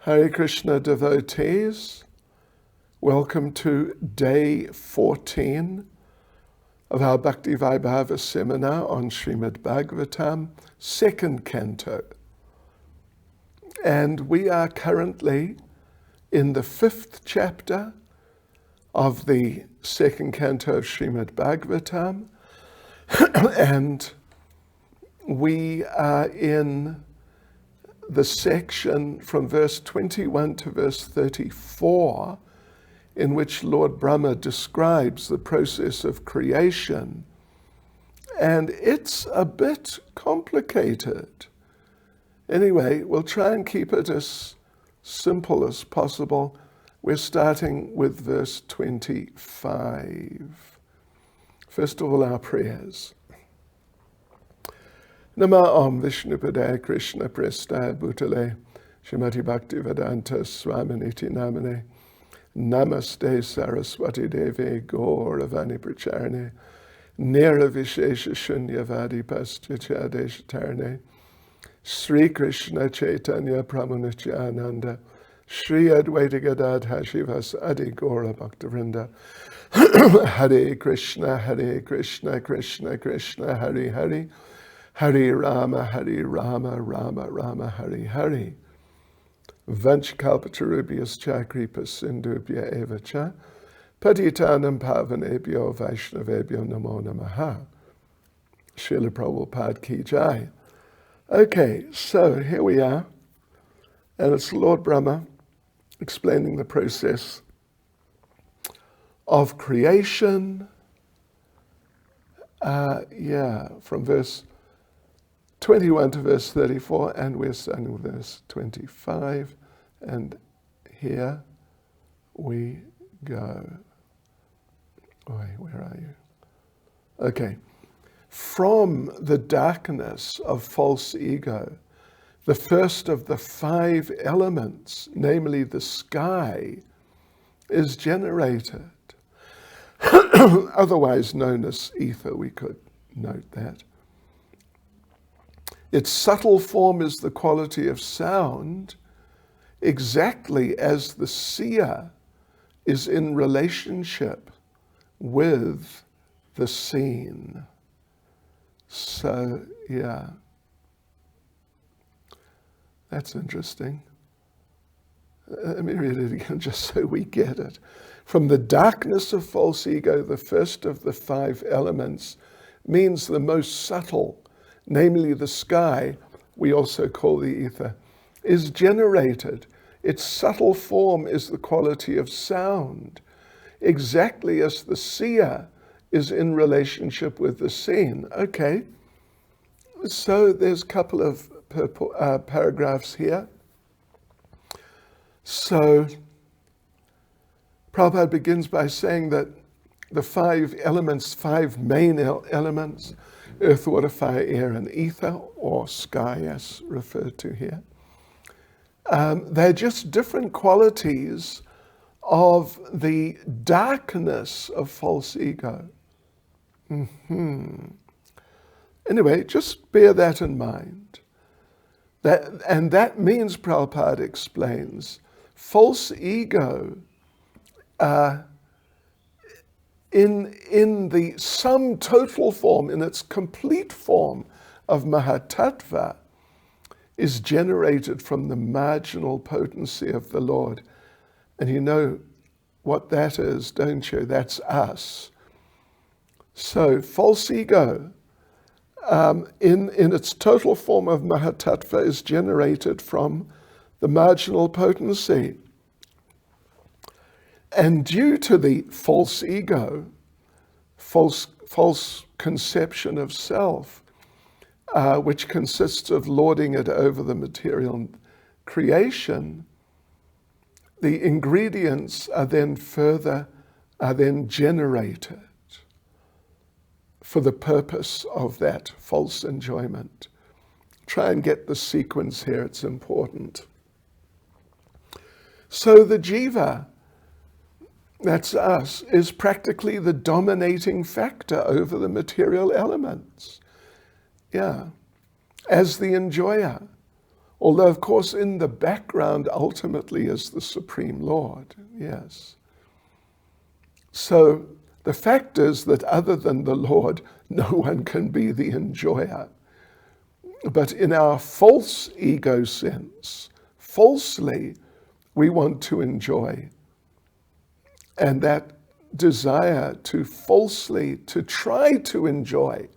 Hare Krishna devotees, welcome to day 14 of our Bhakti Vaibhava seminar on Srimad Bhagavatam, second canto. And we are currently in the 5th chapter of the second canto of Srimad Bhagavatam, and we are in the section from verse 21 to verse 34, in which Lord Brahma describes the process of creation. And it's a bit complicated. Anyway, we'll try and keep it as simple as possible. We're starting with verse 25. First of all, our prayers. Nama Om Vishnupadaya Krishna Prestaya Bhutale Shrimati Bhakti Vedanta Swaminiti Namane Namaste Saraswati Devi Gauravani Pracharane Nera Vishesha Shunyavadi Paschachadeshatarane Sri Krishna Chaitanya Pramanityananda Sri Advaita Gadadha Shivas Adi Gaura Bhaktivinoda Hare Krishna, Krishna Krishna, Hare Hare Hare Rama, Rama Rama, Hare Hare. Vanchkalpatarubhyas cha kripa sindubhya eva cha patitanam pavanebhyo vaishnavebhyo namo namaha. Srila Prabhupada ki jai. Okay, so here we are, and it's Lord Brahma explaining the process of creation. From verse 21 to verse 34, and we're starting with verse 25, and here we go. Where are you? Okay. From the darkness of false ego, the first of the 5 elements, namely the sky, is generated, otherwise known as ether, we could note that. Its subtle form is the quality of sound, exactly as the seer is in relationship with the seen. So, yeah, that's interesting. Let me read it again just so we get it. From the darkness of false ego, the first of the 5 elements means the most subtle, namely the sky, we also call the ether, is generated. Its subtle form is the quality of sound, exactly as the seer is in relationship with the seen. Okay, so there's a couple of paragraphs here. So Prabhupada begins by saying that the 5 elements, 5 main elements, earth, water, fire, air, and ether, or sky as referred to here. They're just different qualities of the darkness of false ego. Anyway, just bear that in mind. That means, Prabhupada explains, false ego in the sum total form, in its complete form of Mahatattva, is generated from the marginal potency of the Lord. And you know what that is, don't you? That's us. So false ego, in its total form of Mahatattva, is generated from the marginal potency. And due to the false ego, false conception of self, which consists of lording it over the material creation, the ingredients are then generated for the purpose of that false enjoyment. Try and get the sequence here, it's important. So the jiva, that's us, is practically the dominating factor over the material elements. Yeah, as the enjoyer. Although, of course, in the background ultimately is the Supreme Lord, yes. So the fact is that other than the Lord, no one can be the enjoyer. But in our false ego sense, falsely, we want to enjoy. And that desire to falsely, to try to enjoy,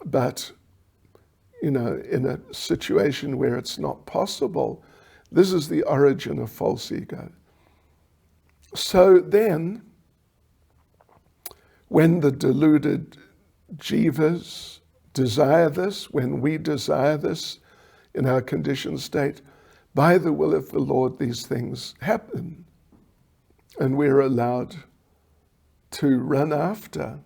but, in a situation where it's not possible, this is the origin of false ego. So then, when the deluded jivas desire this, when we desire this in our conditioned state, by the will of the Lord, these things happen. And we're allowed to run after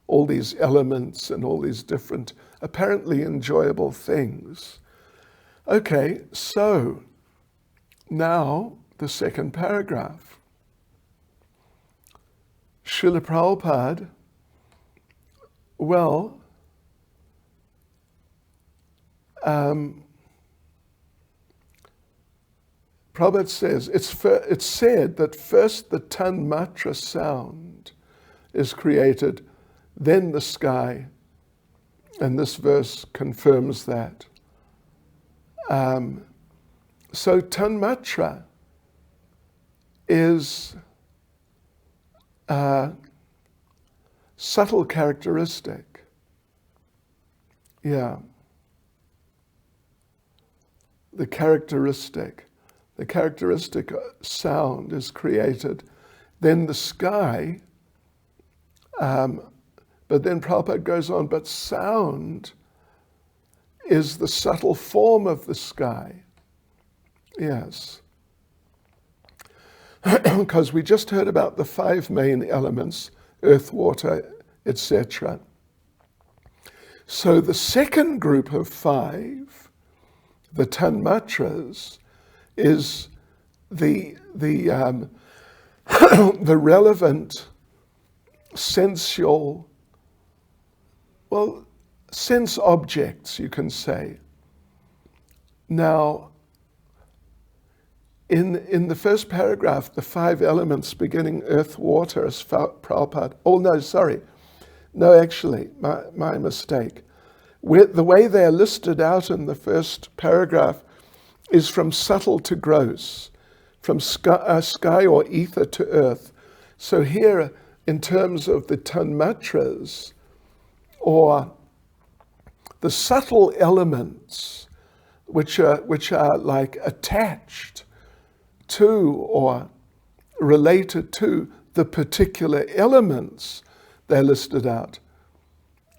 all these elements and all these different, apparently enjoyable things. Okay, so now the second paragraph. Srila Prabhupada, well, Prabhupada says, it's said that first the tanmatra sound is created, then the sky, and this verse confirms that. So tanmatra is a subtle characteristic. Yeah. The characteristic sound is created, then the sky, but then Prabhupada goes on, but sound is the subtle form of the sky. Yes. Because we just heard about the 5 main elements, earth, water, etc. So the second group of 5, the tanmatras, is the the relevant sensual, sense objects, you can say. Now, in the first paragraph, the 5 elements beginning earth, water, as Prabhupada, actually, my mistake. The way they're listed out in the first paragraph is from subtle to gross, from sky or ether to earth. So here, in terms of the tanmatras, or the subtle elements, which are like attached to or related to the particular elements, they're listed out.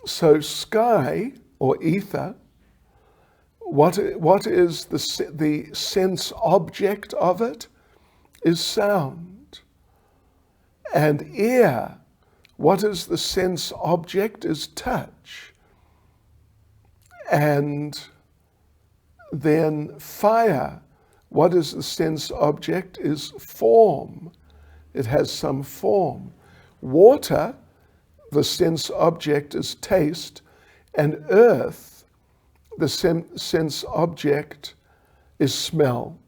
So sky or ether, what is the sense object of it is sound. And ear, what is the sense object is touch. And then fire, what is the sense object is form. It has some form. Water, the sense object is taste. And earth, the sense object is smell.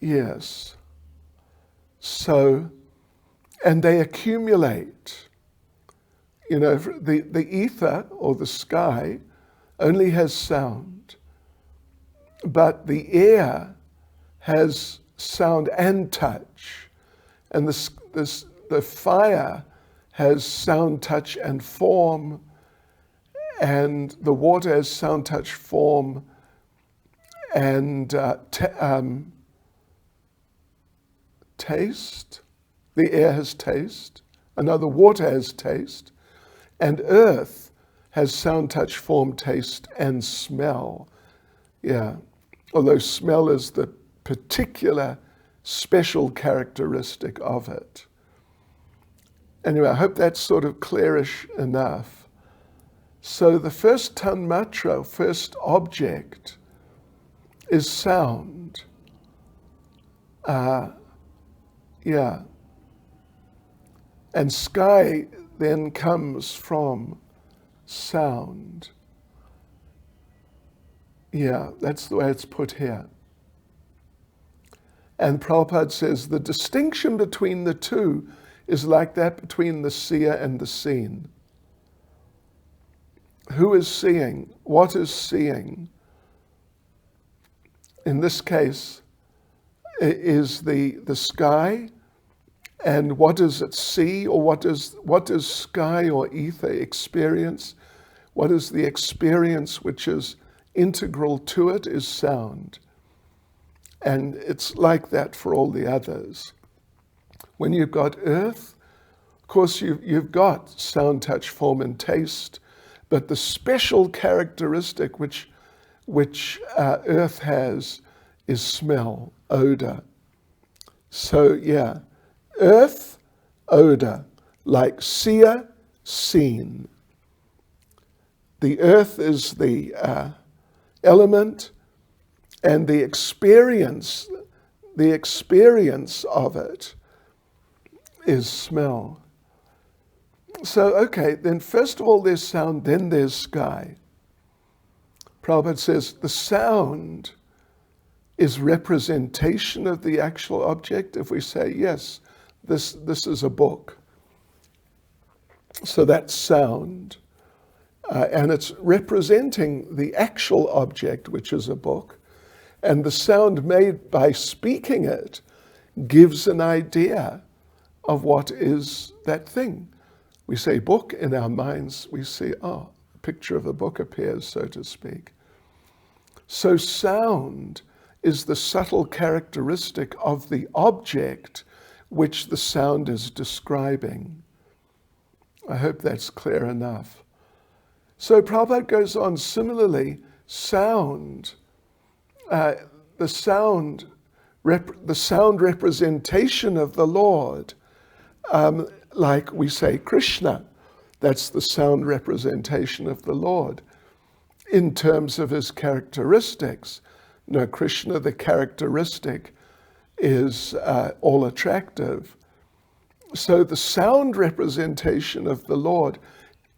Yes. So, and they accumulate. The ether or the sky only has sound, but the air has sound and touch, and the fire has sound, touch, and form, and the water has sound, touch, form, and taste. The air has taste. The water has taste. And earth has sound, touch, form, taste, and smell. Yeah. Although smell is the particular special characteristic of it. Anyway, I hope that's sort of clearish enough. So the first tanmatra, first object, is sound. Yeah. And sky then comes from sound. Yeah, that's the way it's put here. And Prabhupada says the distinction between the two is like that between the seer and the seen. Who is seeing? What is seeing? In this case, is the sky, and what does it see, or what does sky or ether experience? What is the experience which is integral to it is sound. And it's like that for all the others. When you've got earth, of course you've got sound, touch, form, and taste, but the special characteristic which earth has is smell, odor. So yeah, earth, odor, like seer, seen. The earth is the element, and the experience of it is smell. So, okay, then first of all there's sound, then there's sky. Prabhupada says the sound is representation of the actual object. If we say, yes, this is a book, so that's sound. And it's representing the actual object, which is a book. And the sound made by speaking it gives an idea of what is that thing. We say book, in our minds we see, a picture of a book appears, so to speak. So sound is the subtle characteristic of the object which the sound is describing. I hope that's clear enough. So Prabhupada goes on, similarly, sound, the sound representation of the Lord, like we say Krishna, that's the sound representation of the Lord. In terms of his characteristics, Krishna, the characteristic is all attractive. So the sound representation of the Lord,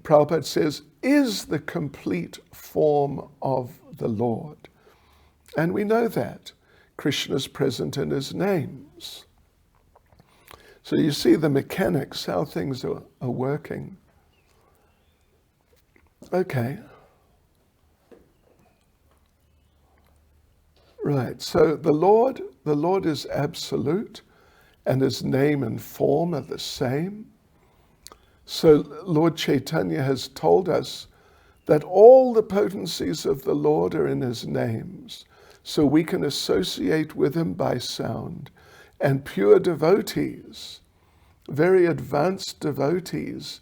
Prabhupada says, is the complete form of the Lord. And we know that. Krishna is present in his names. So you see the mechanics, how things are working. Okay. Right, so the Lord is absolute, and his name and form are the same. So Lord Chaitanya has told us that all the potencies of the Lord are in his names, so we can associate with him by sound. And pure devotees, very advanced devotees,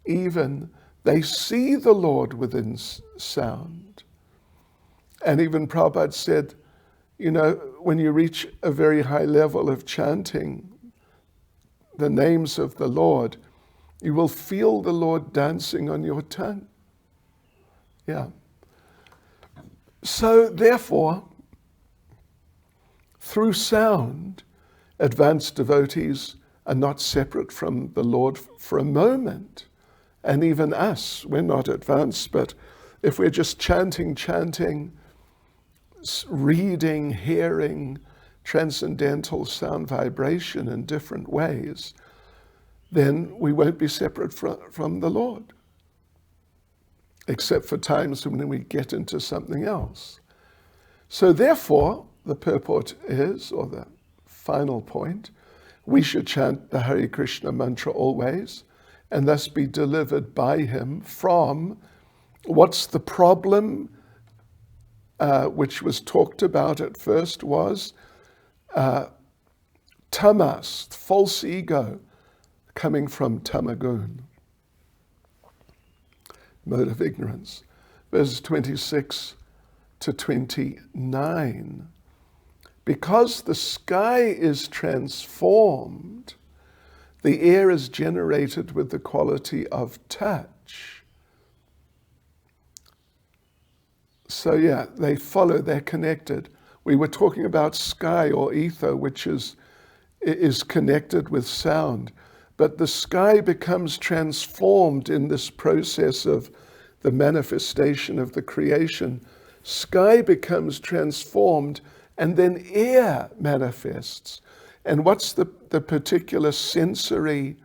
even, they see the Lord within sound. And even Prabhupada said, when you reach a very high level of chanting the names of the Lord, you will feel the Lord dancing on your tongue. Yeah. So therefore, through sound, advanced devotees are not separate from the Lord for a moment. And even us, we're not advanced, but if we're just chanting, reading, hearing transcendental sound vibration in different ways, then we won't be separate from the Lord, except for times when we get into something else. So therefore, the purport is, or the final point, we should chant the Hare Krishna mantra always, and thus be delivered by him from what's the problem, which was talked about at first, was tamas, false ego, coming from tamagun, mode of ignorance. Verses 26 to 29. Because the sky is transformed, the air is generated with the quality of touch. So yeah, they follow, they're connected. We were talking about sky or ether, which is connected with sound. But the sky becomes transformed in this process of the manifestation of the creation, sky becomes transformed and then air manifests. And what's the particular sensory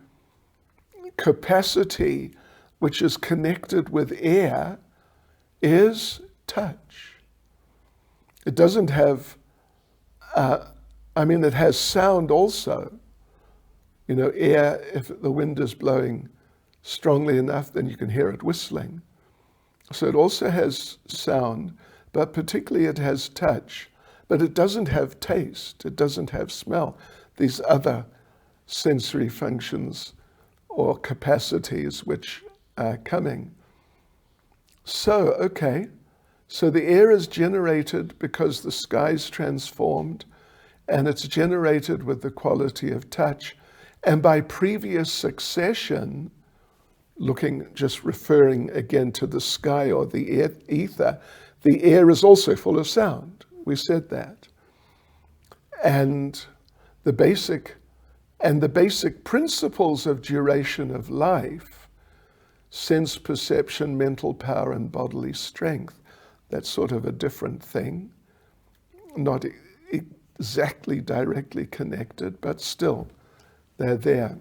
capacity which is connected with air is touch. It doesn't have, it has sound also. Air, if the wind is blowing strongly enough, then you can hear it whistling. So it also has sound, but particularly it has touch. But it doesn't have taste, it doesn't have smell. These other sensory functions or capacities which are coming. So the air is generated because the sky's transformed, and it's generated with the quality of touch. And by previous succession, just referring again to the sky or the ether, the air is also full of sound. We said that. And the basic principles of duration of life, sense perception, mental power, and bodily strength, that's sort of a different thing, not exactly directly connected, but still, they're there.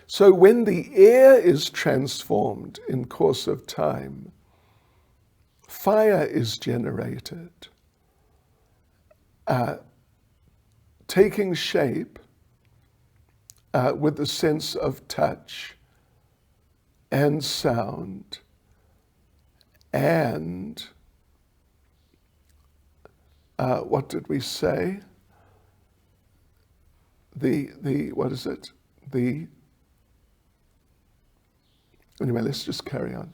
So when the air is transformed in course of time, fire is generated, taking shape with the sense of touch and sound and what did we say? Anyway, let's just carry on.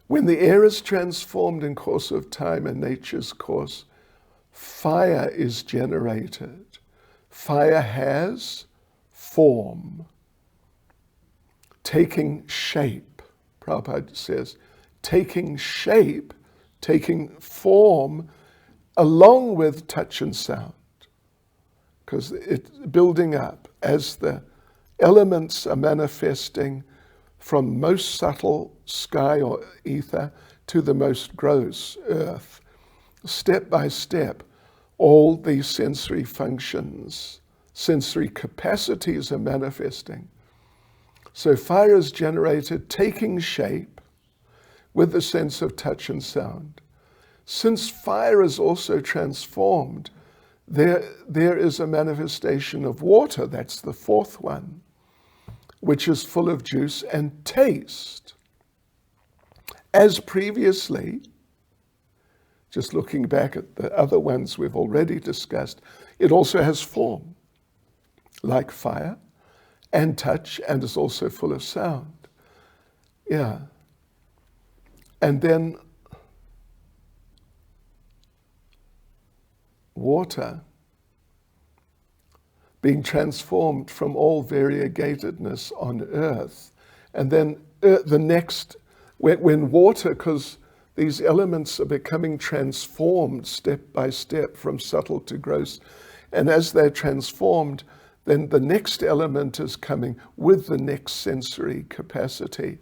When the air is transformed in course of time and nature's course, fire is generated. Fire has form, taking shape. Prabhupada says, taking shape, taking form, along with touch and sound. Because it's building up as the elements are manifesting from most subtle sky or ether to the most gross earth. Step by step, all these sensory functions, sensory capacities are manifesting. So fire is generated, taking shape with the sense of touch and sound. Since fire is also transformed, there is a manifestation of water, that's the fourth one, which is full of juice and taste. As previously, just looking back at the other ones we've already discussed, it also has form, like fire, and touch, and is also full of sound. Yeah. And then water being transformed from all variegatedness on earth. And then the next, when water, because these elements are becoming transformed step by step from subtle to gross, and as they're transformed, then the next element is coming with the next sensory capacity.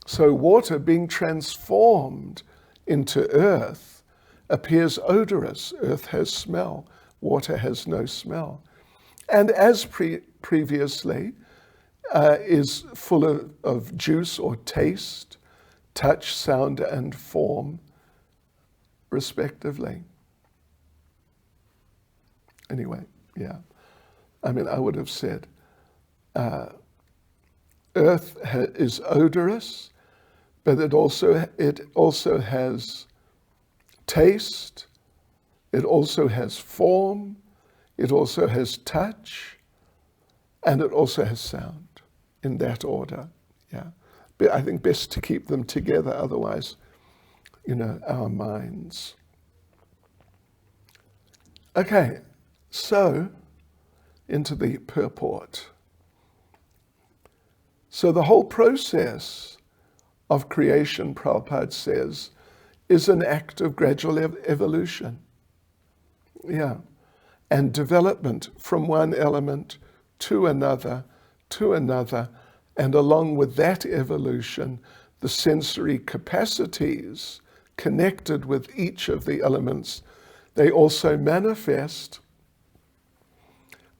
So water being transformed into earth appears odorous. Earth has smell, water has no smell. And as previously, is full of juice or taste, touch, sound, and form, respectively. Anyway, yeah. I would have said, earth is odorous, but it also has taste, it also has form, it also has touch, and it also has sound, in that order, yeah. But I think best to keep them together, otherwise, our minds. Okay, so into the purport. So the whole process of creation, Prabhupada says, is an act of gradual evolution. Yeah. And development from one element to another, and along with that evolution, the sensory capacities connected with each of the elements, they also manifest.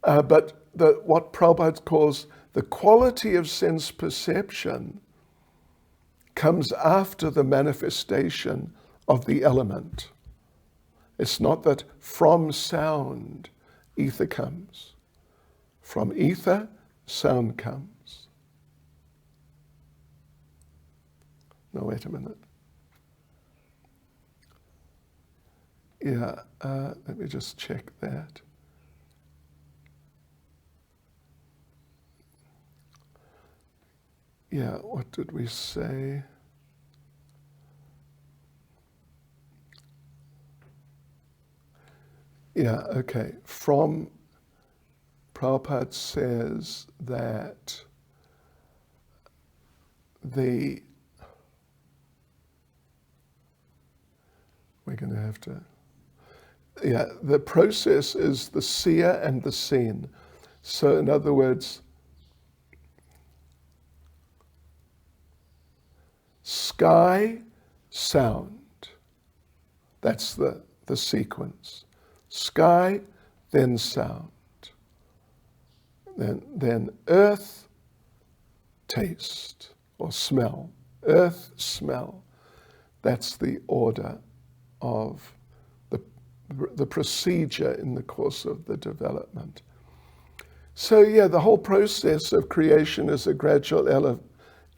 But what Prabhupada calls the quality of sense perception comes after the manifestation of the element. It's not that from sound ether comes. From ether, sound comes. No, wait a minute. Yeah, let me just check that. Yeah, what did we say? Yeah, okay. From Prabhupada says that we're going to have to, the process is the seer and the seen. So in other words, sky, sound. That's the sequence. Sky, then sound. Then earth, taste or smell. Earth, smell. That's the order of the procedure in the course of the development. So the whole process of creation is a gradual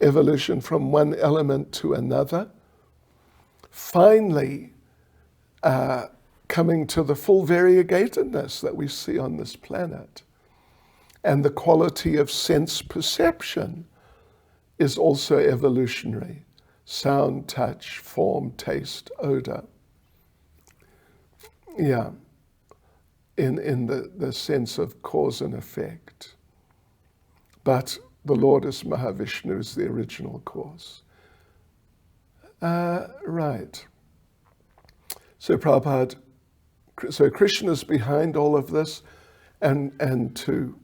evolution from one element to another, finally coming to the full variegatedness that we see on this planet. And the quality of sense perception is also evolutionary. Sound, touch, form, taste, odor. Yeah, in the sense of cause and effect. But the Lord is Mahavishnu, is the original cause. Right. So Prabhupada, so Krishna's behind all of this, and to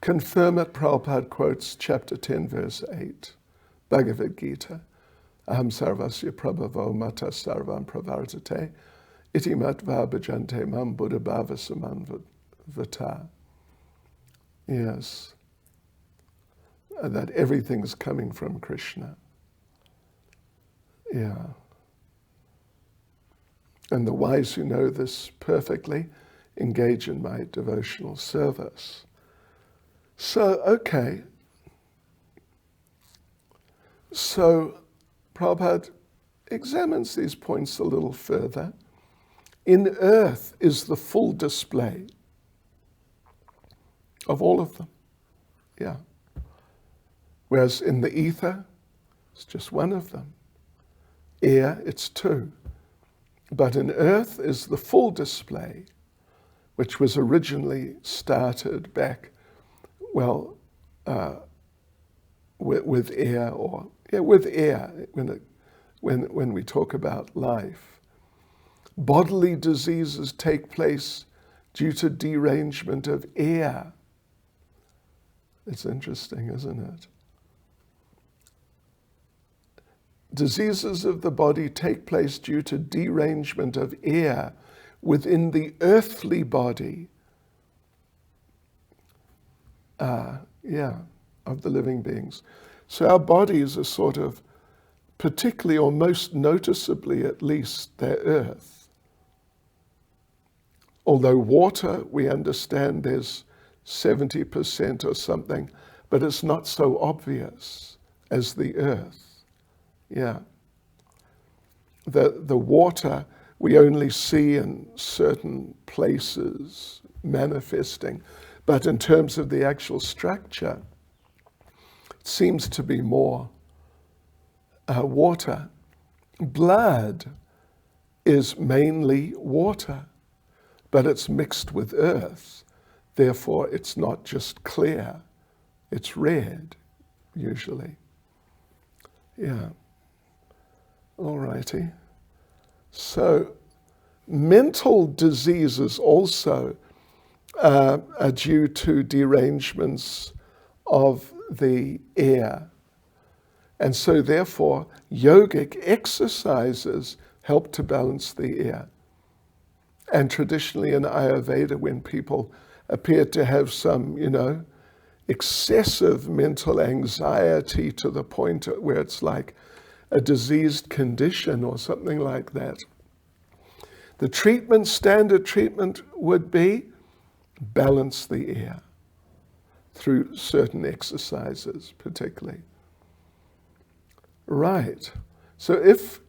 confirm it, Prabhupada quotes chapter 10, verse 8, Bhagavad Gita. Aham sarvasya prabhavo mata sarvam pravartate, iti matva bhajante mam buddha bhava samanvata. Yes. That everything's coming from Krishna. Yeah. And the wise who know this perfectly engage in my devotional service. So, okay. So, Prabhupada examines these points a little further. In earth is the full display of all of them. Yeah. Whereas in the ether, it's just one of them. Air, it's two. But in earth is the full display, which was originally started back, with air, with air, when we talk about life. Bodily diseases take place due to derangement of air. It's interesting, isn't it? Diseases of the body take place due to derangement of air within the earthly body, of the living beings. So our bodies are sort of, particularly or most noticeably at least, they're earth. Although water, we understand there's 70% or something, but it's not so obvious as the earth. Yeah. The water we only see in certain places manifesting, but in terms of the actual structure, it seems to be more water. Blood is mainly water, but it's mixed with earth. Therefore, it's not just clear, it's red, usually. Yeah. All righty. So mental diseases also are due to derangements of the air. And so therefore, yogic exercises help to balance the air. And traditionally in Ayurveda, when people appear to have some, excessive mental anxiety to the point where it's like a diseased condition or something like that, the standard treatment would be balance the air through certain exercises, particularly. Right. So if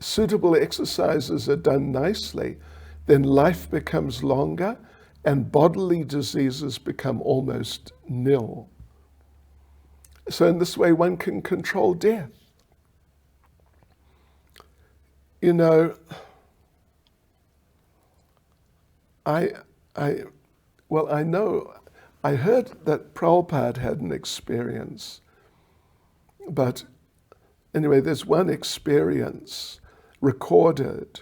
suitable exercises are done nicely, then life becomes longer and bodily diseases become almost nil. So in this way, one can control death. I heard that Prabhupada had an experience, but anyway, there's one experience recorded,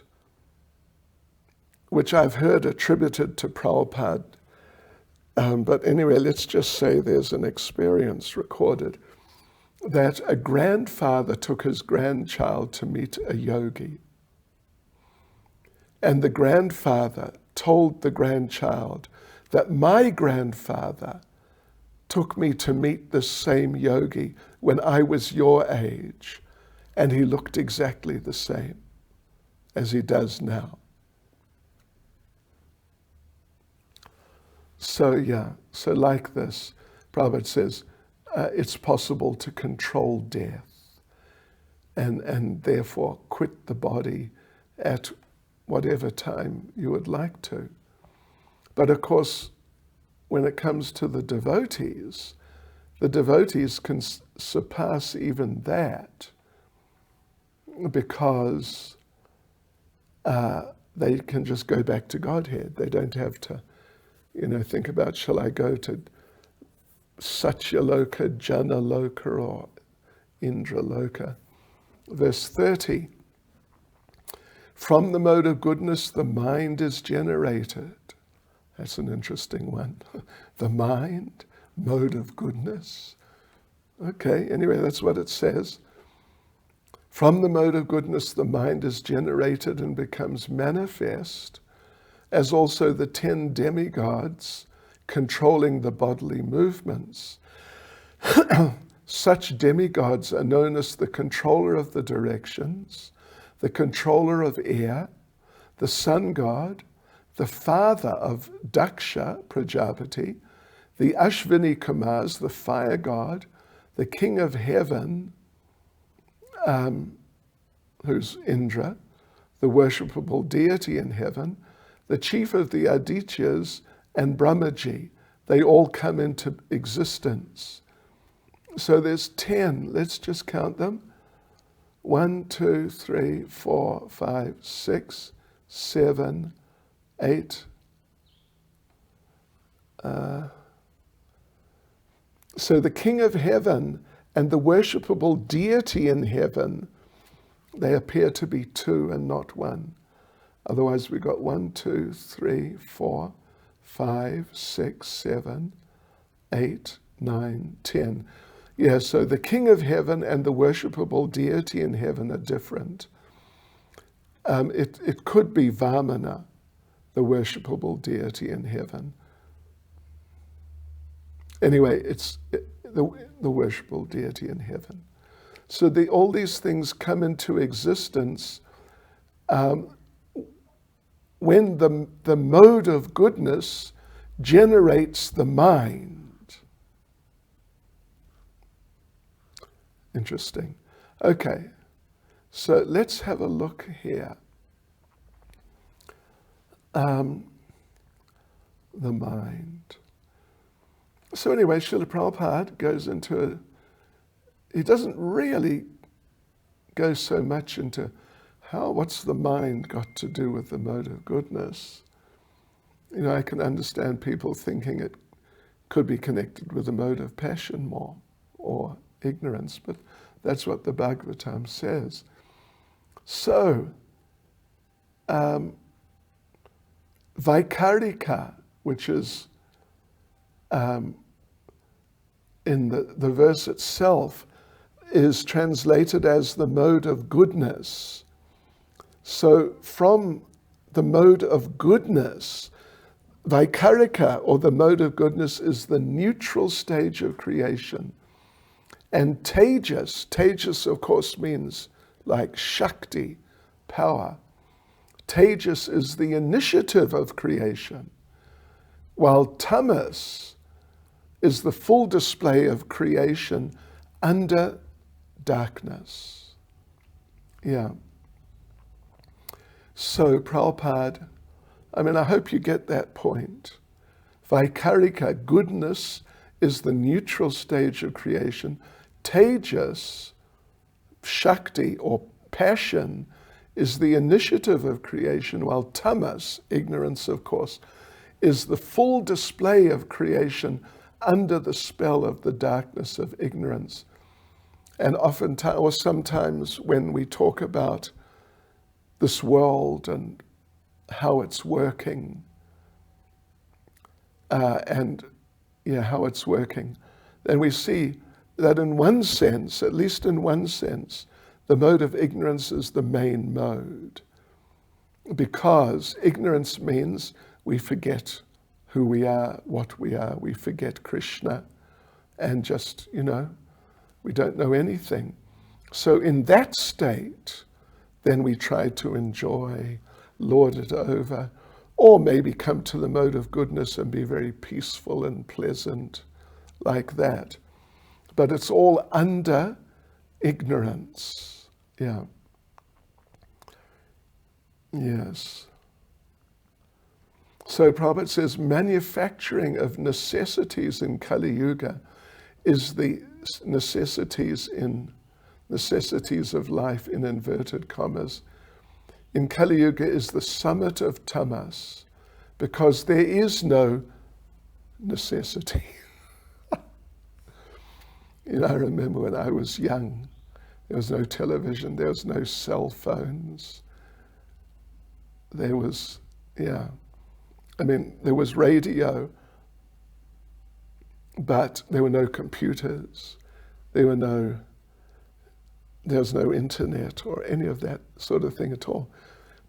which I've heard attributed to Prabhupada. But anyway, let's just say there's an experience recorded that a grandfather took his grandchild to meet a yogi. And the grandfather told the grandchild that my grandfather took me to meet this same yogi when I was your age, and he looked exactly the same as he does now. So like this, Prabhupada says, it's possible to control death and therefore quit the body at whatever time you would like to. But of course, when it comes to the devotees can surpass even that, because they can just go back to Godhead. They don't have to, think about, shall I go to Satyaloka, Janaloka, or Indraloka? Verse 30, from the mode of goodness, the mind is generated. That's an interesting one. The mind, mode of goodness. Okay, anyway, that's what it says. From the mode of goodness, the mind is generated and becomes manifest, as also the 10 demigods controlling the bodily movements. Such demigods are known as the controller of the directions, the controller of air, the sun god, the father of Daksha, Prajapati, the Ashvini Kumars, the fire god, the king of heaven, who's Indra, the worshipable deity in heaven, the chief of the Adityas, and Brahmaji. They all come into existence. So there's 10. Let's just count them. 1, 2, 3, 4, 5, 6, 7, 8. So the king of heaven and the worshipable deity in heaven, they appear to be 2 and not 1. Otherwise we got 1, 2, 3, 4, 5, 6, 7, 8, 9, 10. Yeah, so the king of heaven and the worshipable deity in heaven are different. It could be Vamana, the worshipable deity in heaven. Anyway, it's the worshipable deity in heaven. So all these things come into existence when the mode of goodness generates the mind. Interesting. Okay, so let's have a look here. The mind. So anyway, Srila Prabhupada goes into he doesn't really go so much into what's the mind got to do with the mode of goodness. I can understand people thinking it could be connected with the mode of passion more, or ignorance, but that's what the Bhagavatam says. So, Vaikarika, which is in the verse itself, is translated as the mode of goodness. So from the mode of goodness, Vaikarika, or the mode of goodness, is the neutral stage of creation. And Tejas of course means like Shakti, power. Tejas is the initiative of creation, while Tamas is the full display of creation under darkness. Yeah. So Prabhupada, I hope you get that point. Vaikarika, goodness, is the neutral stage of creation. Tejas, Shakti, or passion, is the initiative of creation, while Tamas, ignorance of course, is the full display of creation under the spell of the darkness of ignorance. And oftentimes, or sometimes when we talk about this world and how it's working, how it's working, then we see that in one sense, at least in one sense, the mode of ignorance is the main mode. Because ignorance means we forget who we are, what we are, we forget Krishna, and just, we don't know anything. So in that state, then we try to enjoy, lord it over, or maybe come to the mode of goodness and be very peaceful and pleasant like that. But it's all under ignorance. Yeah. Yes. So Prabhupada says manufacturing of necessities in Kali Yuga is the necessities of life in inverted commas. In Kali Yuga is the summit of tamas, because there is no necessity. I remember when I was young, there was no television, there was no cell phones. There was, there was radio, but there were no computers. There was no internet or any of that sort of thing at all.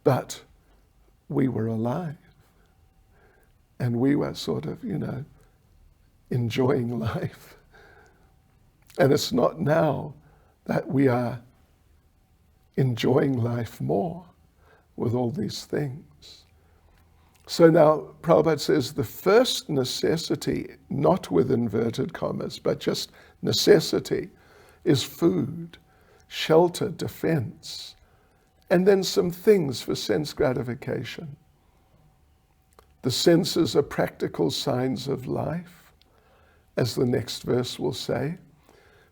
But we were alive. And we were sort of, enjoying life. And it's not now that we are enjoying life more with all these things. So now Prabhupada says the first necessity, not with inverted commas, but just necessity, is food, shelter, defense, and then some things for sense gratification. The senses are practical signs of life, as the next verse will say.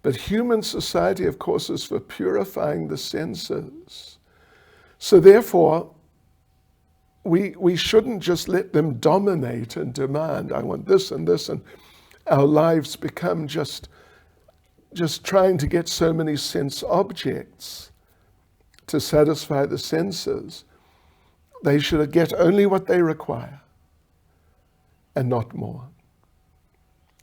But human society, of course, is for purifying the senses. So therefore, we shouldn't just let them dominate and demand, I want this and this, and our lives become just trying to get so many sense objects to satisfy the senses. They should get only what they require and not more.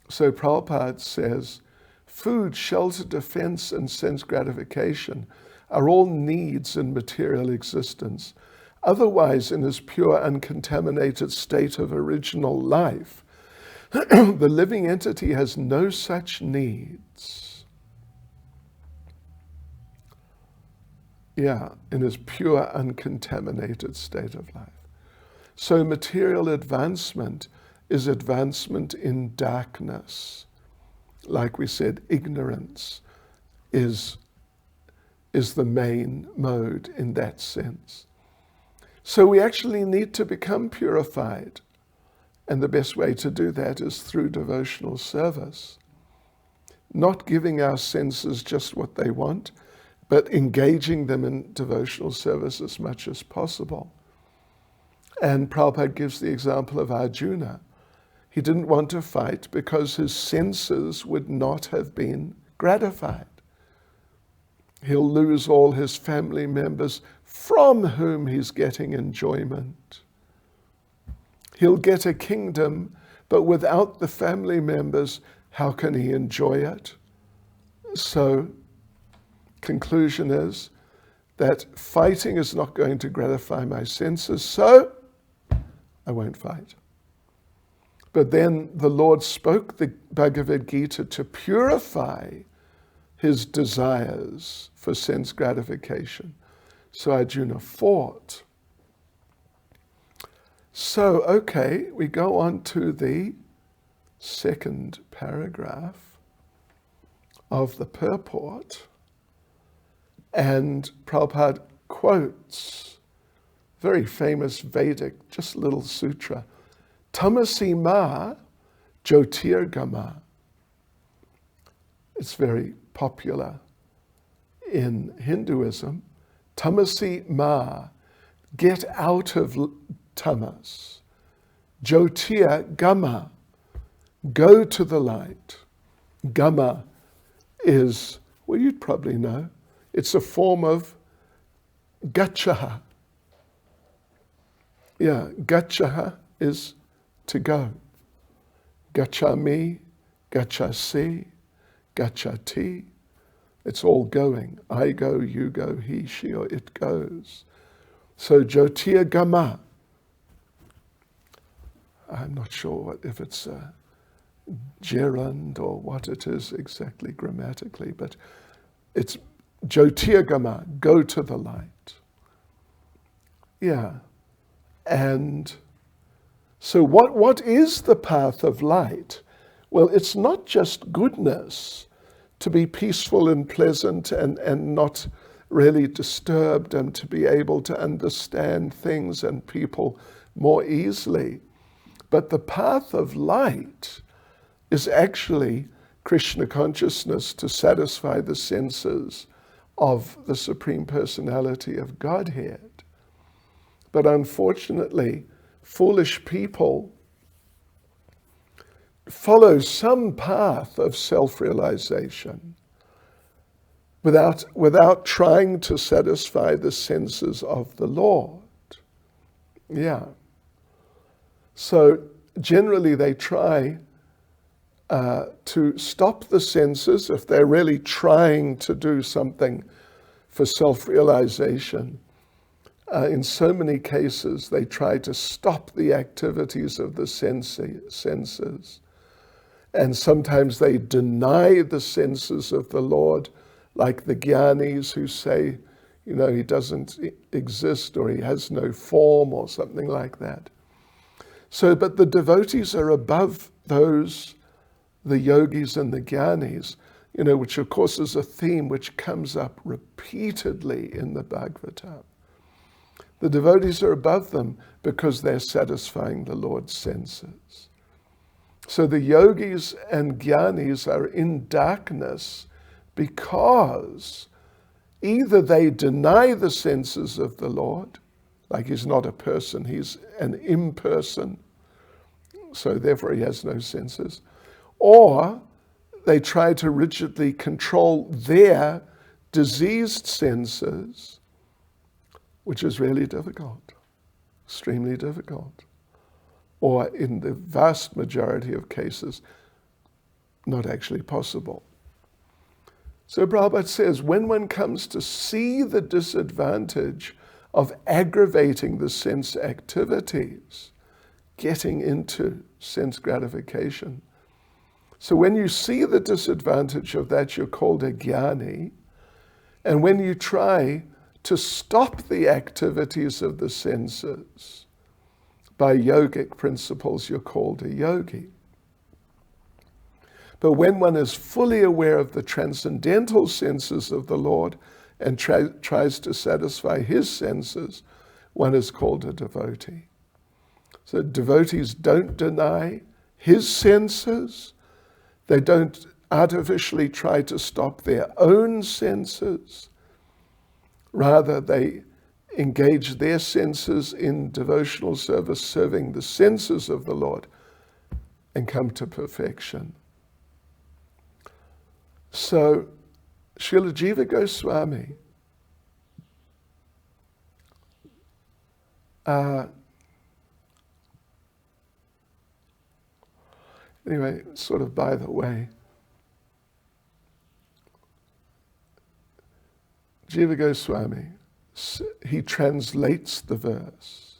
So Prabhupada says, food, shelter, defense, and sense gratification are all needs in material existence. Otherwise, in his pure, uncontaminated state of original life, the living entity has no such needs. In his pure, uncontaminated state of life. So material advancement is advancement in darkness. Like we said, ignorance is the main mode in that sense. So we actually need to become purified. And the best way to do that is through devotional service. Not giving our senses just what they want, but engaging them in devotional service as much as possible. And Prabhupada gives the example of Arjuna. He didn't want to fight because his senses would not have been gratified. He'll lose all his family members from whom he's getting enjoyment. He'll get a kingdom, but without the family members, how can he enjoy it? So conclusion is that fighting is not going to gratify my senses, so I won't fight. But then the Lord spoke the Bhagavad Gita to purify his desires for sense gratification. So Arjuna fought. So, okay, we go on to the second paragraph of the purport, and Prabhupada quotes very famous Vedic, just a little sutra, Tamasi ma Jyotirgama. It's very popular in Hinduism. Tamasi ma, get out of tamas. Jyotirgama, go to the light. Gama is, well, you'd probably know, it's a form of gachaha. Yeah, gachaha is to go. Gachami, gachasi, gachati. It's all going. I go, you go, he, she, or it goes. So Jyotirgama. I'm not sure if it's a gerund or what it is exactly grammatically, but it's Jyotirgama, go to the light. Yeah. And so what is the path of light? Well, it's not just goodness, to be peaceful and pleasant and not really disturbed, and to be able to understand things and people more easily. But the path of light is actually Krishna consciousness to satisfy the senses of the Supreme Personality of Godhead. But unfortunately, foolish people follow some path of self-realization without trying to satisfy the senses of the Lord. Yeah. So generally they try to stop the senses if they're really trying to do something for self-realization. In so many cases, they try to stop the activities of the senses. And sometimes they deny the senses of the Lord, like the Gyanis who say, you know, he doesn't exist or he has no form or something like that. So, but the devotees are above those, the yogis and the Gyanis, you know, which of course is a theme which comes up repeatedly in the Bhagavatam. The devotees are above them because they're satisfying the Lord's senses. So the yogis and Gyanis are in darkness because either they deny the senses of the Lord, like he's not a person, he's an imperson, so therefore he has no senses, or they try to rigidly control their diseased senses, which is really difficult, extremely difficult, or in the vast majority of cases, not actually possible. So Prabhupada says, when one comes to see the disadvantage of aggravating the sense activities, getting into sense gratification, so when you see the disadvantage of that, you're called a jnani, and when you try to stop the activities of the senses by yogic principles, you're called a yogi. But when one is fully aware of the transcendental senses of the Lord and tries to satisfy his senses, one is called a devotee. So devotees don't deny his senses. They don't artificially try to stop their own senses. Rather, they engage their senses in devotional service, serving the senses of the Lord, and come to perfection. So, Srila Jiva Goswami anyway, sort of by the way, Jiva Goswami, he translates the verse.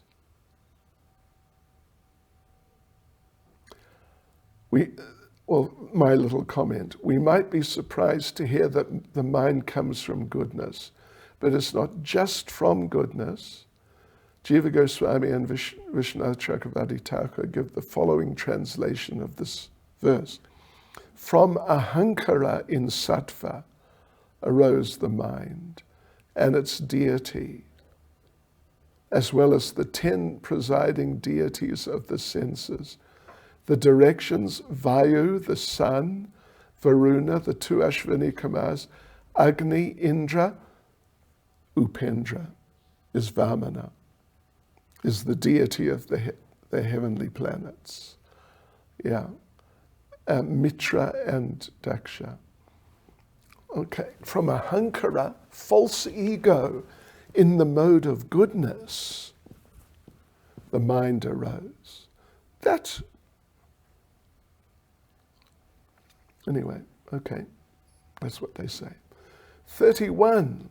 My little comment, we might be surprised to hear that the mind comes from goodness, but it's not just from goodness. Jiva Goswami and Vishwanath Chakravarti Thakur give the following translation of this verse. From ahankara in sattva arose the mind and its deity, as well as the 10 presiding deities of the senses, the directions, Vayu, the sun, Varuna, the 2 Ashwini Kamars, Agni, Indra, Upendra is Vamana, is the deity of the heavenly planets. Yeah. Mitra and Daksha. Okay, from ahankara, false ego, in the mode of goodness, the mind arose. Anyway, okay, that's what they say. 31.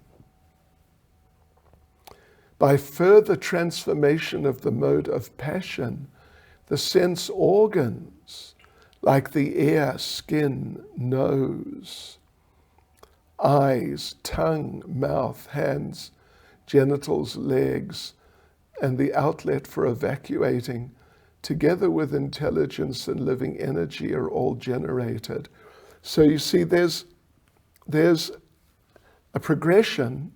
By further transformation of the mode of passion, the sense organs, like the ear, skin, nose, eyes, tongue, mouth, hands, genitals, legs, and the outlet for evacuating, together with intelligence and living energy, are all generated. So you see, there's a progression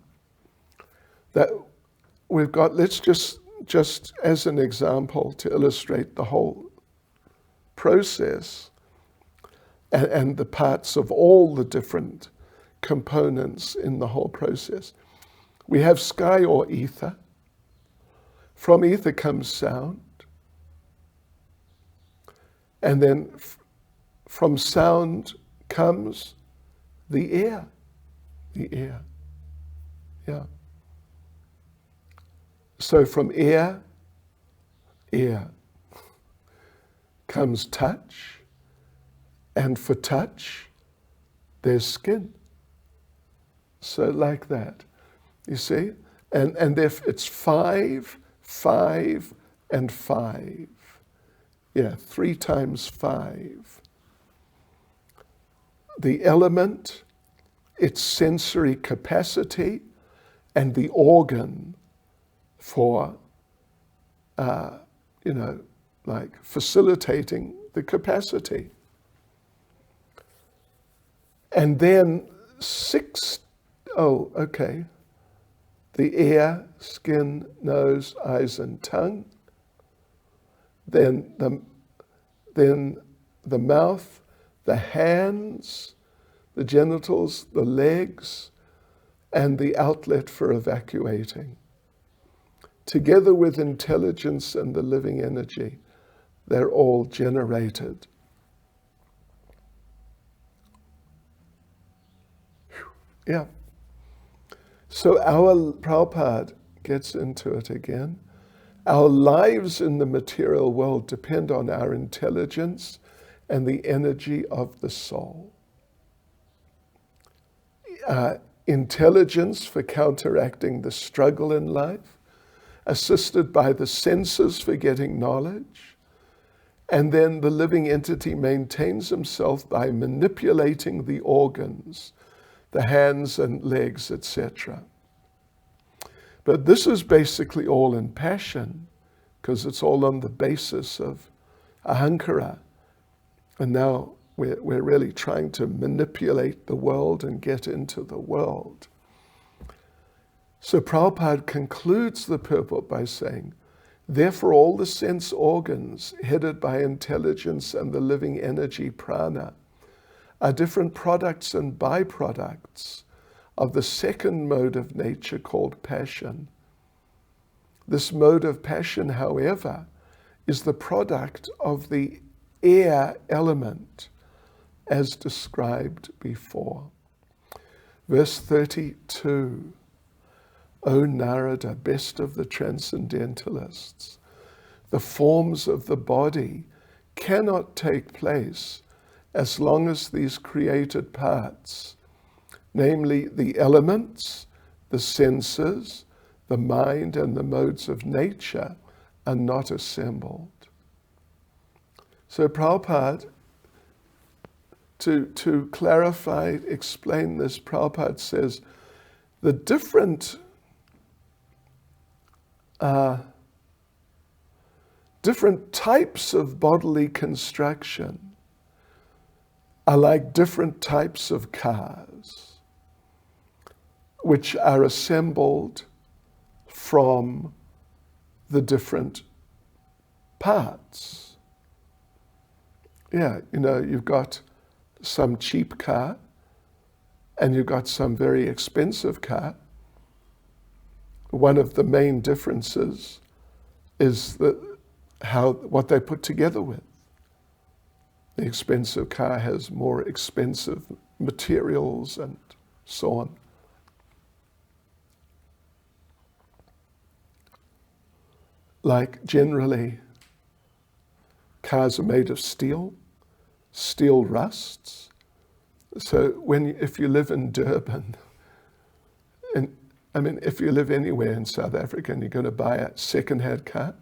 that we've got. Let's just as an example to illustrate the whole process and the parts of all the different components in the whole process. We have sky or ether. From ether comes sound. And then from sound comes the air. The air. Yeah. So from air comes touch. And for touch, there's skin. So like that, you see? And if it's 5, 5, and 5. Yeah, 3 times 5. The element, its sensory capacity, and the organ for, like facilitating the capacity. And then 6, the ear, skin, nose, eyes, and tongue. Then the mouth, the hands, the genitals, the legs, and the outlet for evacuating. Together with intelligence and the living energy, they're all generated. Yeah. So Prabhupada gets into it again. Our lives in the material world depend on our intelligence and the energy of the soul. Intelligence for counteracting the struggle in life, assisted by the senses for getting knowledge, and then the living entity maintains himself by manipulating the organs, the hands and legs, etc. But this is basically all in passion, because it's all on the basis of ahankara. And now we're really trying to manipulate the world and get into the world. So Prabhupada concludes the purport by saying, therefore all the sense organs headed by intelligence and the living energy prana are different products and byproducts of the second mode of nature called passion. This mode of passion, however, is the product of the air element, as described before. Verse 32, O Narada, best of the transcendentalists, the forms of the body cannot take place as long as these created parts, namely the elements, the senses, the mind, and the modes of nature are not assembled. So Prabhupada, to clarify, explain this, Prabhupada says the different types of bodily construction are like different types of cars, which are assembled from the different parts. Yeah, you've got some cheap car and you've got some very expensive car. One of the main differences is what they put together with. The expensive car has more expensive materials and so on. Like generally, cars are made of steel. Steel rusts. So if you live in Durban, if you live anywhere in South Africa and you're going to buy a second-hand car,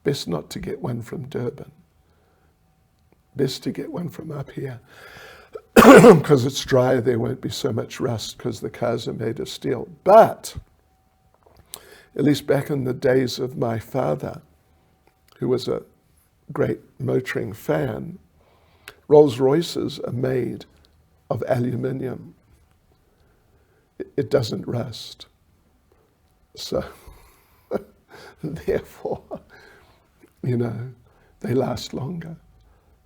best not to get one from Durban. Best to get one from up here. Because it's dry, there won't be so much rust because the cars are made of steel. But, at least back in the days of my father, who was a great motoring fan, Rolls Royces are made of aluminium. It doesn't rust. So, therefore, they last longer.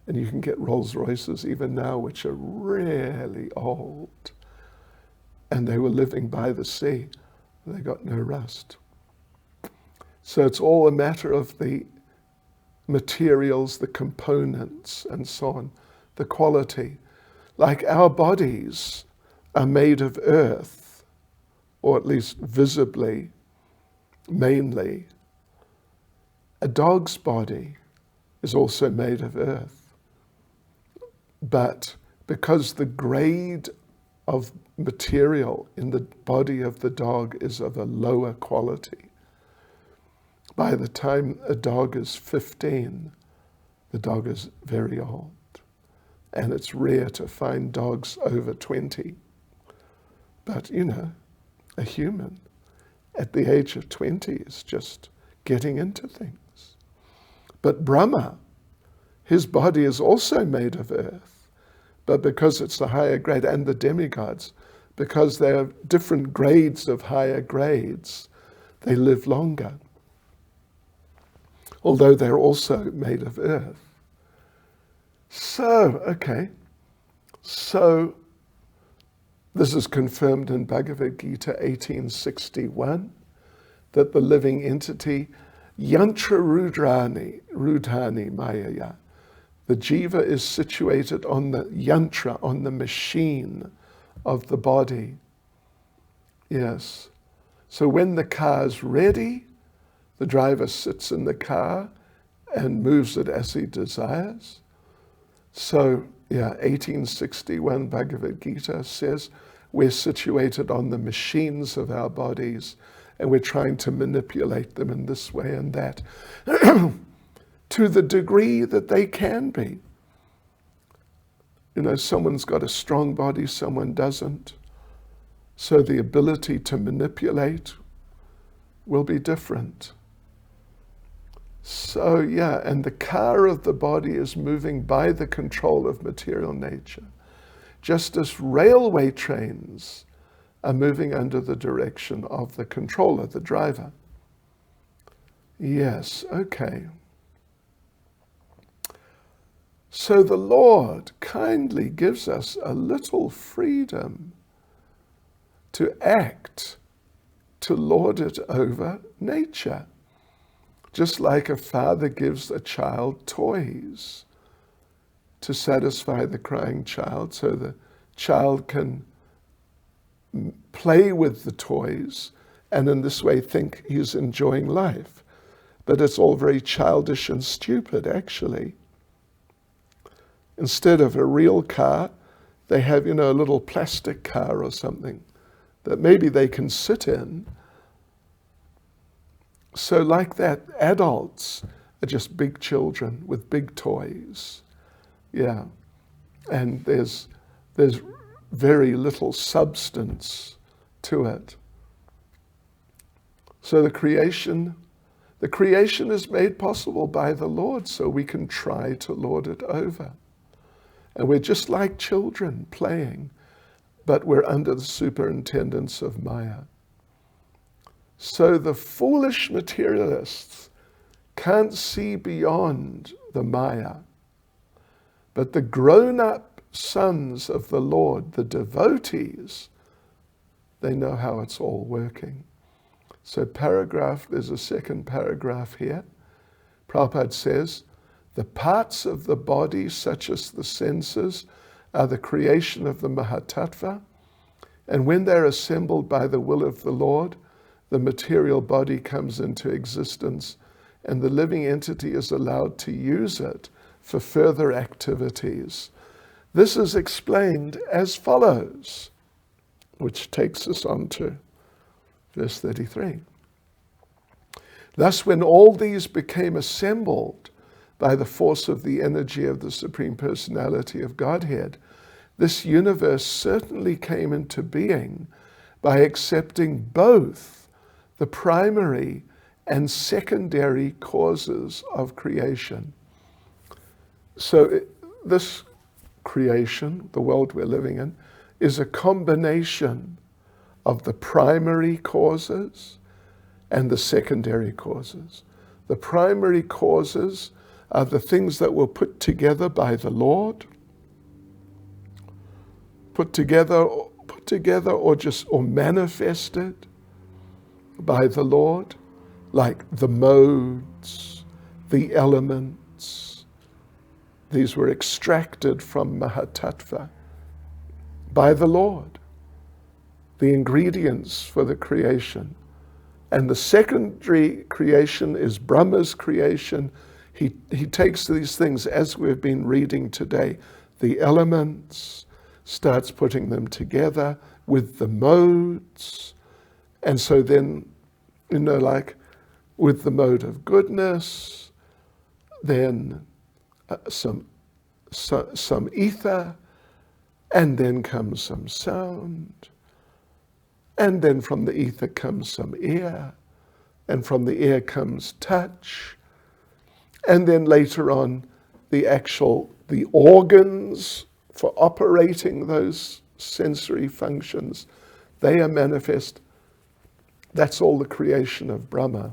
And you can get Rolls Royces even now, which are really old. And they were living by the sea. They got no rust. So it's all a matter of the materials, the components, and so on, the quality. Like our bodies are made of earth, or at least visibly, mainly. A dog's body is also made of earth. But because the grade of material in the body of the dog is of a lower quality, by the time a dog is 15, the dog is very old. And it's rare to find dogs over 20. But, a human at the age of 20 is just getting into things. But Brahma, his body is also made of earth. But because it's the higher grade, and the demigods, because they are different grades of higher grades, they live longer. Although they're also made of earth. So this is confirmed in Bhagavad Gita 1861, that the living entity, yantra rudhani mayaya, the jiva is situated on the yantra, on the machine of the body. Yes. So when the car's ready, the driver sits in the car and moves it as he desires. So, 1861 Bhagavad Gita says we're situated on the machines of our bodies and we're trying to manipulate them in this way and that to the degree that they can be. Someone's got a strong body, someone doesn't. So the ability to manipulate will be different. So, and the car of the body is moving by the control of material nature, just as railway trains are moving under the direction of the controller, the driver. Yes, okay. So the Lord kindly gives us a little freedom to act, to lord it over nature. Just like a father gives a child toys to satisfy the crying child so the child can play with the toys and in this way think he's enjoying life. But it's all very childish and stupid, actually. Instead of a real car, they have, a little plastic car or something that maybe they can sit in. So like that, adults are just big children with big toys. Yeah. And there's very little substance to it. So the creation is made possible by the Lord, so we can try to lord it over. And we're just like children playing, but we're under the superintendence of Maya. So the foolish materialists can't see beyond the Maya, but the grown-up sons of the Lord, the devotees, they know how it's all working. So there's a second paragraph here. Prabhupada says, the parts of the body, such as the senses, are the creation of the Mahatattva, and when they're assembled by the will of the Lord, the material body comes into existence, and the living entity is allowed to use it for further activities. This is explained as follows, which takes us on to verse 33. Thus, when all these became assembled by the force of the energy of the Supreme Personality of Godhead, this universe certainly came into being by accepting both the primary and secondary causes of creation. So this creation, the world we're living in, is a combination of the primary causes and the secondary causes. The primary causes are the things that were put together by the Lord, put together or manifested by the Lord, like the modes, the elements. These were extracted from Mahatattva by the Lord, the ingredients for the creation. And the secondary creation is Brahma's creation. He takes these things, as we've been reading today, the elements, starts putting them together with the modes. And so then, like with the mode of goodness, then some ether, and then comes some sound, and then from the ether comes some ear, and from the ear comes touch, and then later on the organs for operating those sensory functions, they are manifest. That's all the creation of Brahma.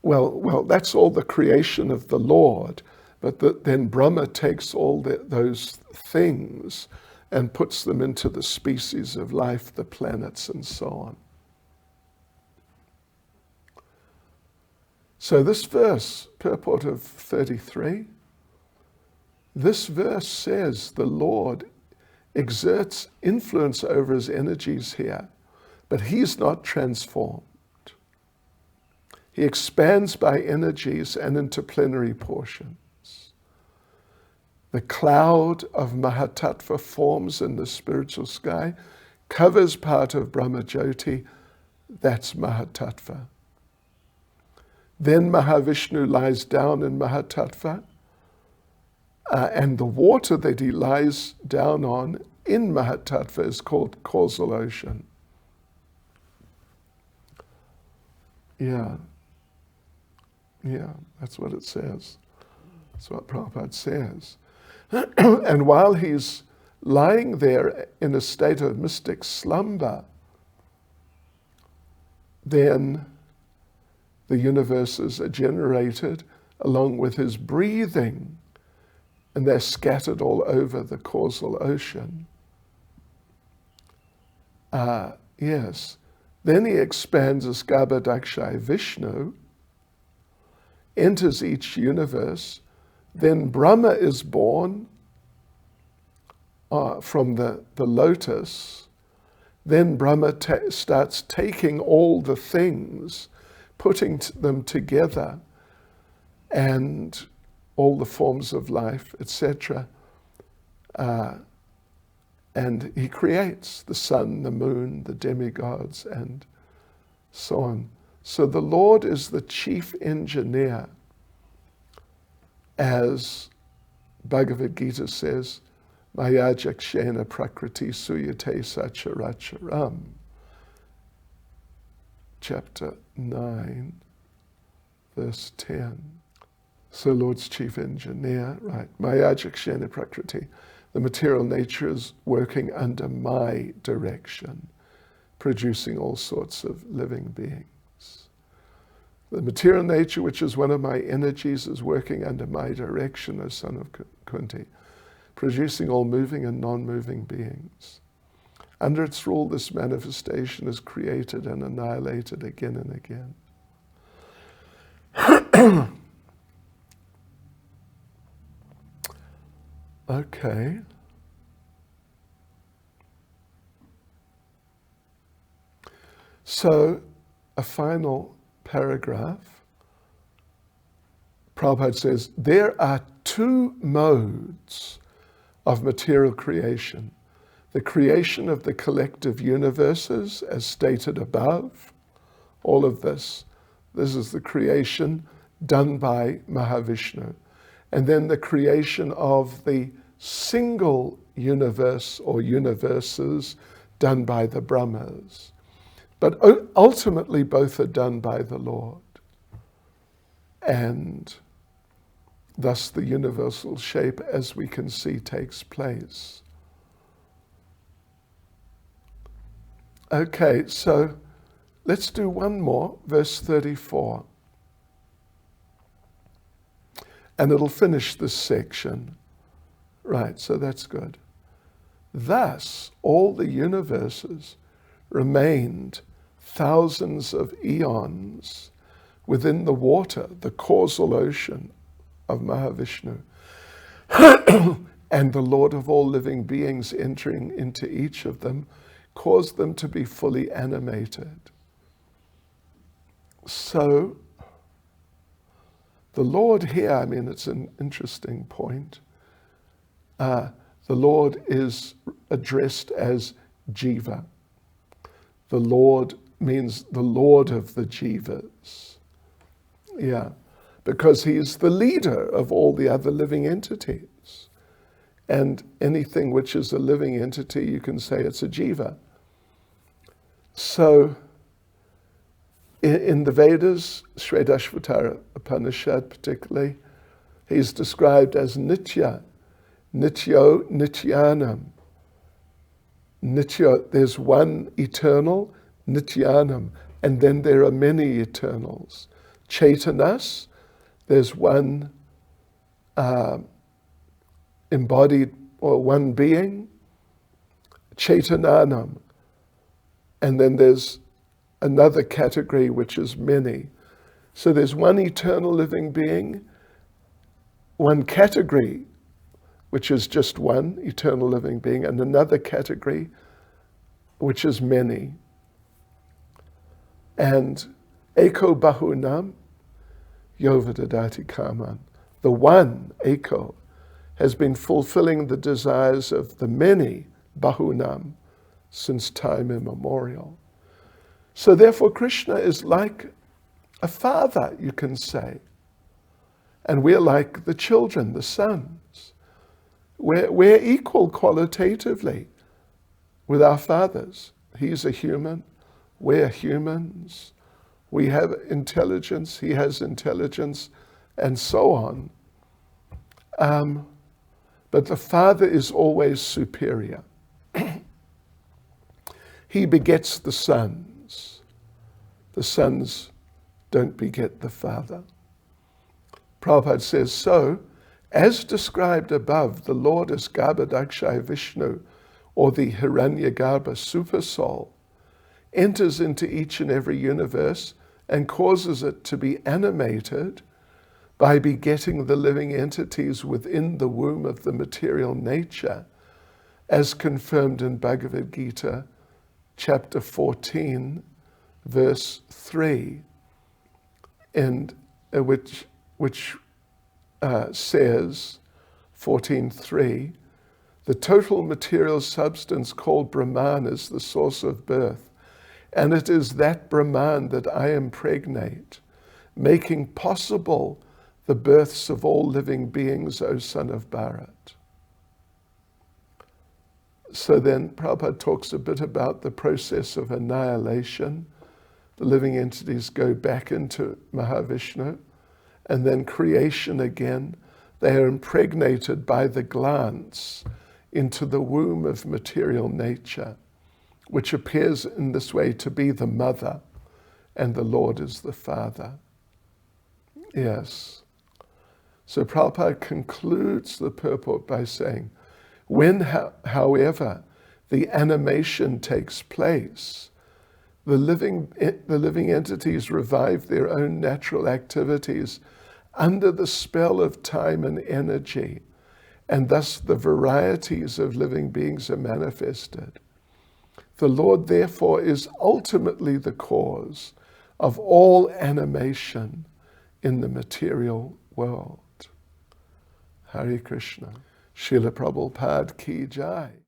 Well, that's all the creation of the Lord, but then Brahma takes all those things and puts them into the species of life, the planets, and so on. So this verse, purport of 33, this verse says the Lord exerts influence over his energies here, but he's not transformed. He expands by energies and into plenary portions. The cloud of Mahatattva forms in the spiritual sky, covers part of Brahma Jyoti, that's Mahatattva. Then Mahavishnu lies down in Mahatattva, and the water that he lies down on in Mahatattva is called causal ocean. Yeah, that's what it says. That's what Prabhupada says. And while he's lying there in a state of mystic slumber, then the universes are generated along with his breathing, and they're scattered all over the causal ocean. Yes. Then he expands as Garbhodakshai Vishnu, enters each universe. Then Brahma is born from the lotus. Then Brahma starts taking all the things, putting them together, and all the forms of life, etc. And he creates the sun, the moon, the demigods, and so on. So the Lord is the chief engineer, as Bhagavad Gita says, Maya jakshena prakriti suyate sacharacharam. Chapter 9, verse 10. So Lord's chief engineer, right, Maya jakshena prakriti. The material nature is working under my direction, producing all sorts of living beings. The material nature, which is one of my energies, is working under my direction, O son of Kunti, producing all moving and non-moving beings. Under its rule, this manifestation is created and annihilated again and again. Okay. So, a final paragraph. Prabhupada says, there are two modes of material creation. The creation of the collective universes, as stated above. All of this is the creation done by Mahavishnu. And then the creation of the single universe or universes done by the Brahmas. But ultimately both are done by the Lord. And thus the universal shape, as we can see, takes place. Okay, so let's do one more, verse 34. And it'll finish this section. Right, so that's good. Thus, all the universes remained thousands of eons within the water, the causal ocean of Mahavishnu. And the Lord of all living beings entering into each of them caused them to be fully animated. So, the Lord here, I mean, it's an interesting point. The Lord is addressed as Jiva. The Lord means the Lord of the Jivas. Yeah, because he's the leader of all the other living entities. And anything which is a living entity, you can say it's a Jiva. So, in the Vedas, Shvedashvatara Upanishad particularly, he's described as Nitya, Nityo Nityanam. Nitya, there's one eternal, Nityanam, and then there are many eternals. Chaitanas, there's one embodied or one being, Chaitananam, and then there's another category which is many. So there's one eternal living being, one category which is just one eternal living being, and another category which is many. And Eko Bahunam Yovadadati Kaman, the one, Eko, has been fulfilling the desires of the many, Bahunam, since time immemorial. So therefore Krishna is like a father, you can say. And we're like the children, the sons. We're equal qualitatively with our fathers. He's a human, we're humans. We have intelligence, he has intelligence, and so on. But the father is always superior. He begets the sons. The sons don't beget the father. Prabhupada says, so, as described above, the Lord is Garbhadakshay Vishnu, or the Hiranyagarbha Supersoul, enters into each and every universe and causes it to be animated by begetting the living entities within the womb of the material nature, as confirmed in Bhagavad Gita, chapter 14, verse 3, and which says, 14:3, The total material substance called Brahman is the source of birth, and it is that Brahman that I impregnate, making possible the births of all living beings, O son of Bharat. So then Prabhupada talks a bit about the process of annihilation. The living entities go back into Mahavishnu, and then creation again. They are impregnated by the glance into the womb of material nature, which appears in this way to be the mother, and the Lord is the father. Yes. So Prabhupada concludes the purport by saying, when, however, the animation takes place, the living entities revive their own natural activities under the spell of time and energy, and thus the varieties of living beings are manifested. The Lord, therefore, is ultimately the cause of all animation in the material world. Hare Krishna. Srila Prabhupada ki jai.